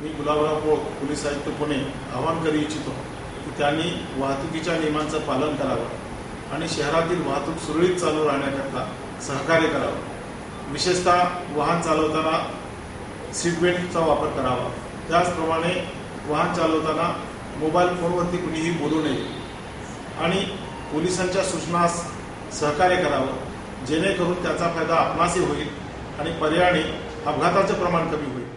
मी Gulabrao police आयुक्त पुणे आवाहन करू इच्छितो की त्यांनी वाहतुकीच्या नियमांचं पालन करावं आणि शहरातील वाहतूक सुरळीत चालू राहण्याकरता सहकार्य करावं. विशेषतः वाहन चालवताना सीट बेल्टचा वापर करावा. त्याचप्रमाणे वाहन चालवताना मोबाईल फोनवरती कुणीही बोलू नये आणि पोलिसांच्या सूचनास सहकार्य करावं, जेणेकरून त्याचा फायदा आपणासही होईल आणि पर्यायाने अपघाताचे प्रमाण कमी होईल.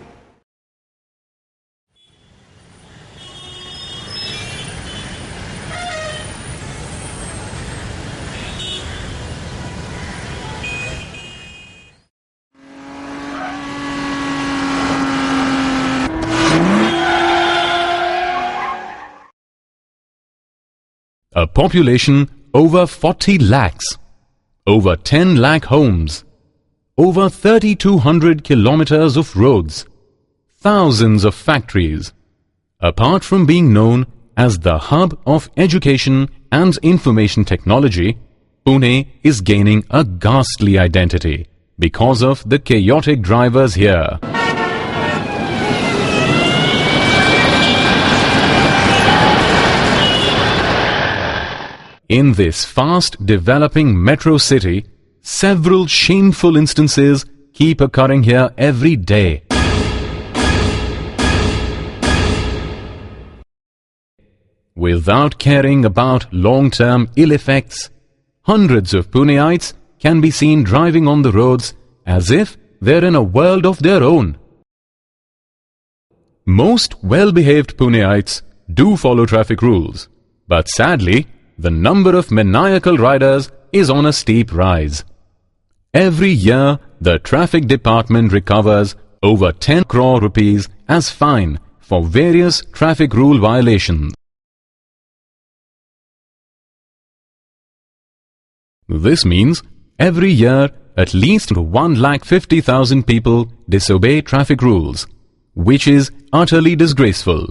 A population over 40 lakhs, over 10 lakh homes, over 3,200 kilometers of roads, thousands of factories. Apart from being known as the hub of education and information technology, Pune is gaining a ghastly identity because of the chaotic drivers here. In this fast developing metro city, several shameful instances keep occurring here every day. Without caring about long-term ill effects, hundreds of Puneites can be seen driving on the roads as if they're in a world of their own. Most well-behaved Puneites do follow traffic rules, but sadly, the number of maniacal riders is on a steep rise. Every year, the traffic department recovers over 10 crore rupees as fine for various traffic rule violations. This means every year at least 150,000 people disobey traffic rules, which is utterly disgraceful.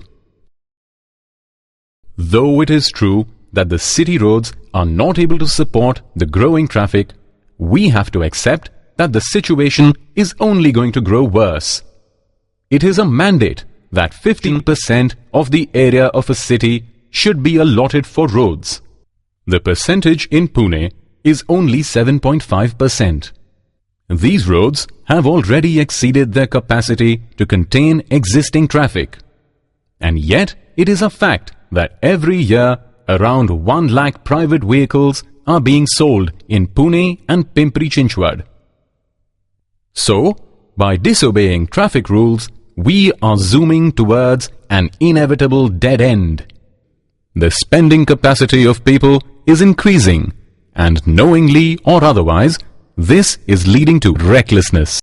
Though it is true that the city roads are not able to support the growing traffic, we have to accept that the situation is only going to grow worse. It is a mandate that 15% of the area of a city should be allotted for roads. The percentage in Pune is only 7.5%. These roads have already exceeded their capacity to contain existing traffic. And yet, it is a fact that every year around 1 lakh private vehicles are being sold in Pune and Pimpri-Chinchwad. So, by disobeying traffic rules, we are zooming towards an inevitable dead end. The spending capacity of people is increasing, and knowingly or otherwise, this is leading to recklessness.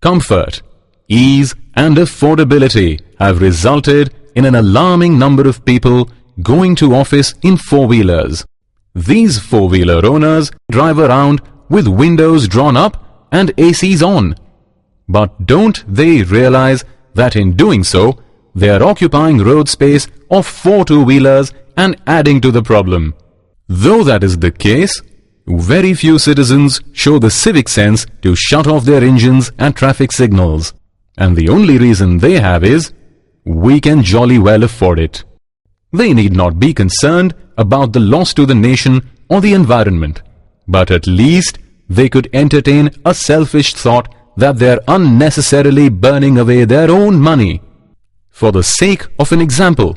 Comfort, ease and affordability have resulted in an alarming number of people going to office in four-wheelers. These four-wheeler owners drive around with windows drawn up and ACs on. But don't they realize that in doing so, they are occupying road space of 4 two-wheelers and adding to the problem? Though that is the case, very few citizens show the civic sense to shut off their engines at traffic signals. And the only reason they have is, we can jolly well afford it. They need not be concerned about the loss to the nation or the environment, but at least they could entertain a selfish thought that they are unnecessarily burning away their own money. For the sake of an example,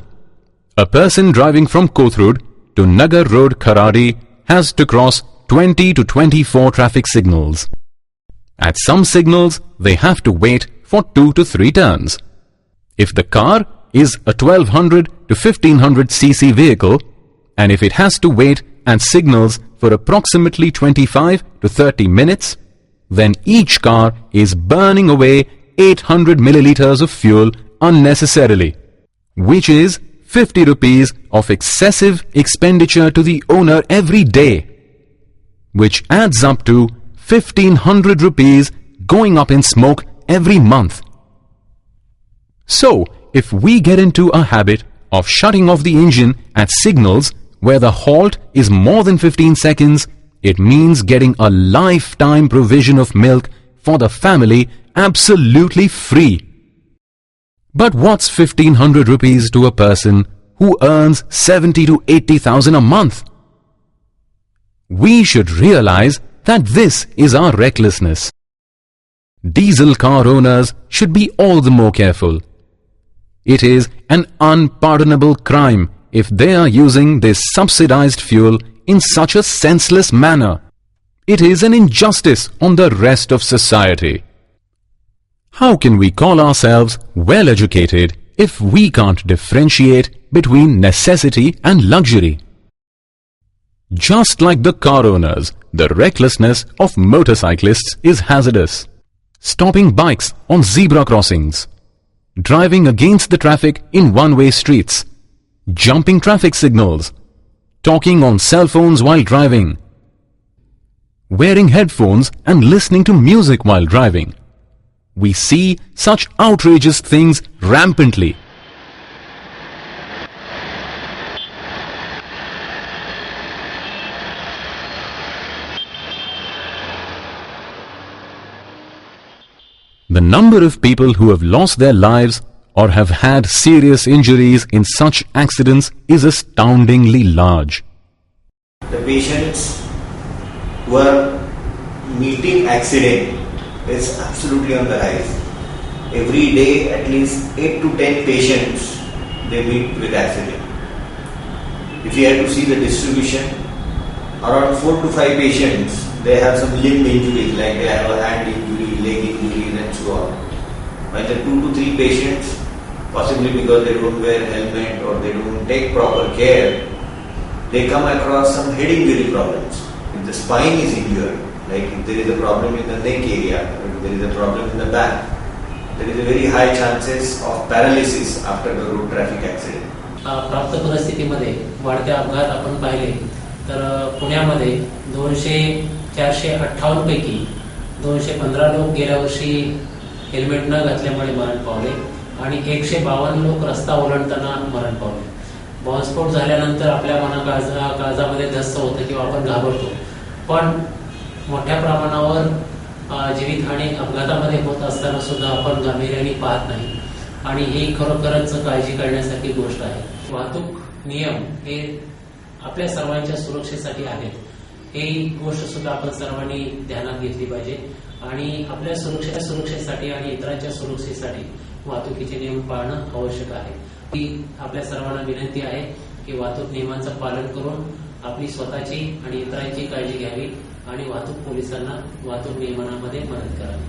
a person driving from Kothurud to Nagar Road, Kharadi has to cross 20 to 24 traffic signals. At some signals, they have to wait for 2 to 3 turns. If the car is a 1200 to 1500 cc vehicle, and if it has to wait at signals for approximately 25 to 30 minutes, then each car is burning away 800 milliliters of fuel unnecessarily, which is 50 rupees of excessive expenditure to the owner every day, which adds up to 1500 rupees going up in smoke every month. So, if we get into a habit of shutting off the engine at signals where the halt is more than 15 seconds, it means getting a lifetime provision of milk for the family absolutely free. But what's 1500 rupees to a person who earns 70 to 80,000 a month? We should realize that this is our recklessness. Diesel car owners should be all the more careful. It is an unpardonable crime if they are using this subsidized fuel in such a senseless manner. It is an injustice on the rest of society. How can we call ourselves well educated if we can't differentiate between necessity and luxury? Just like the car owners, the recklessness of motorcyclists is hazardous. Stopping bikes on zebra crossings, driving against the traffic in one-way streets, jumping traffic signals, talking on cell phones while driving, wearing headphones and listening to music while driving. We see such outrageous things rampantly. The number of people who have lost their lives or have had serious injuries in such accidents is astoundingly large. The patients who are meeting accident is absolutely on the rise. Every day at least 8 to 10 patients they meet with accident. If you have to see the distribution, around 4 to 5 patients they have some limb injuries, like they have a hand injury, leg injuries and so on. While the 2 to 3 patients, possibly because they don't wear helmet or they don't take proper care, they come across some head injury problems. If the spine is injured, like if there is a problem in the neck area, or if there is a problem in the back, there is a very high chances of paralysis after the road traffic accident. प्राप्त परिस्थितीमध्ये वाढते अपघात आपण पाहिले तर पुण्यामध्ये 458 पैकी 215 लोक गेल्या वर्षी हेल्मेट न घातल्यामुळे मरण पावले आणि 152 लोक रस्ता ओलांडताना मरण पावले. बॉम्बस्फोट झाल्यानंतर आपल्या काळजामध्ये धस्स होतं किंवा आपण घाबरतो, पण मोठ्या प्रमाणावर जीवितहानी अपघातामध्ये होत असताना सुद्धा आपण गांभीर्याने पाहत नाही आणि ही खरोखरच काळजी करण्यासारखी गोष्ट आहे. वाहतूक नियम हे आपल्या सर्वांच्या सुरक्षेसाठी आहेत. ही गोष्ट सुद्धा आपण सर्वांनी ध्यानात घेतली पाहिजे आणि आपल्या सुरक्षेसाठी आणि इतरांच्या सुरक्षेसाठी वाहतुकीचे नियम पाळणं आवश्यक आहे. ही आपल्या सर्वांना विनंती आहे की वाहतूक नियमांचं पालन करून आपली स्वतःची आणि इतरांची काळजी घ्यावी आणि वाहतूक पोलिसांना वाहतूक नियमनामध्ये मदत करावी.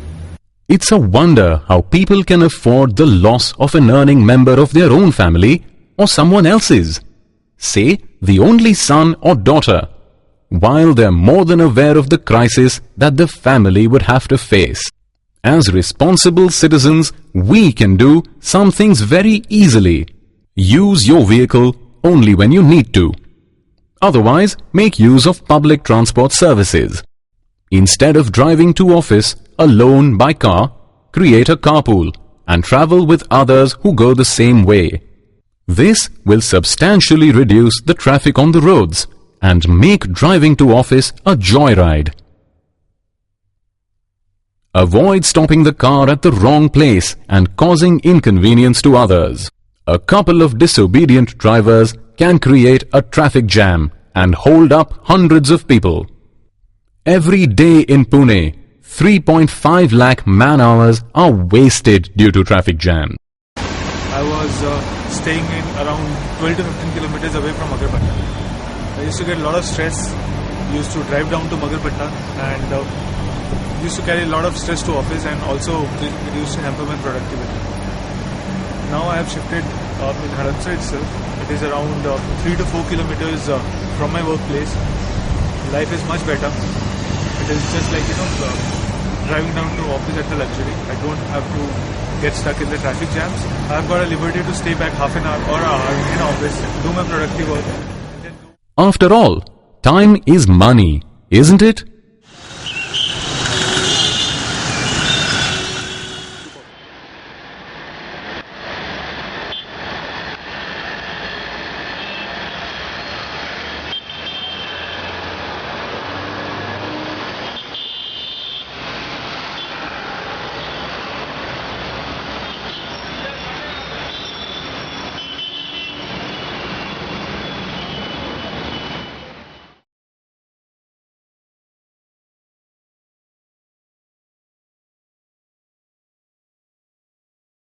It's a wonder how people can afford the loss of an earning member of their own family or someone else's, say the only son or daughter, while they're more than aware of the crisis that the family would have to face. As responsible citizens, we can do some things very easily. Use your vehicle only when you need to. Otherwise, make use of public transport services. Instead of driving to office alone by car, create a carpool and travel with others who go the same way. This will substantially reduce the traffic on the roads and make driving to office a joyride. Avoid stopping the car at the wrong place and causing inconvenience to others. A couple of disobedient drivers can create a traffic jam and hold up hundreds of people. Every day in Pune, 3.5 lakh man-hours are wasted due to traffic jam. I was staying in around 12 to 15 kilometers away from Magarpatna. I used to get a lot of stress. Used to drive down to Magarpatna and used to carry a lot of stress to office, and also it used to hamper my productivity. Now I have shifted in Haransa itself. It is around 3 to 4 kilometers from my workplace. Life is much better. It is just like, driving down to office at the luxury. I don't have to get stuck in the traffic jams. I've got a liberty to stay back half an hour or an hour in office, do my productive work. After all, time is money, isn't it?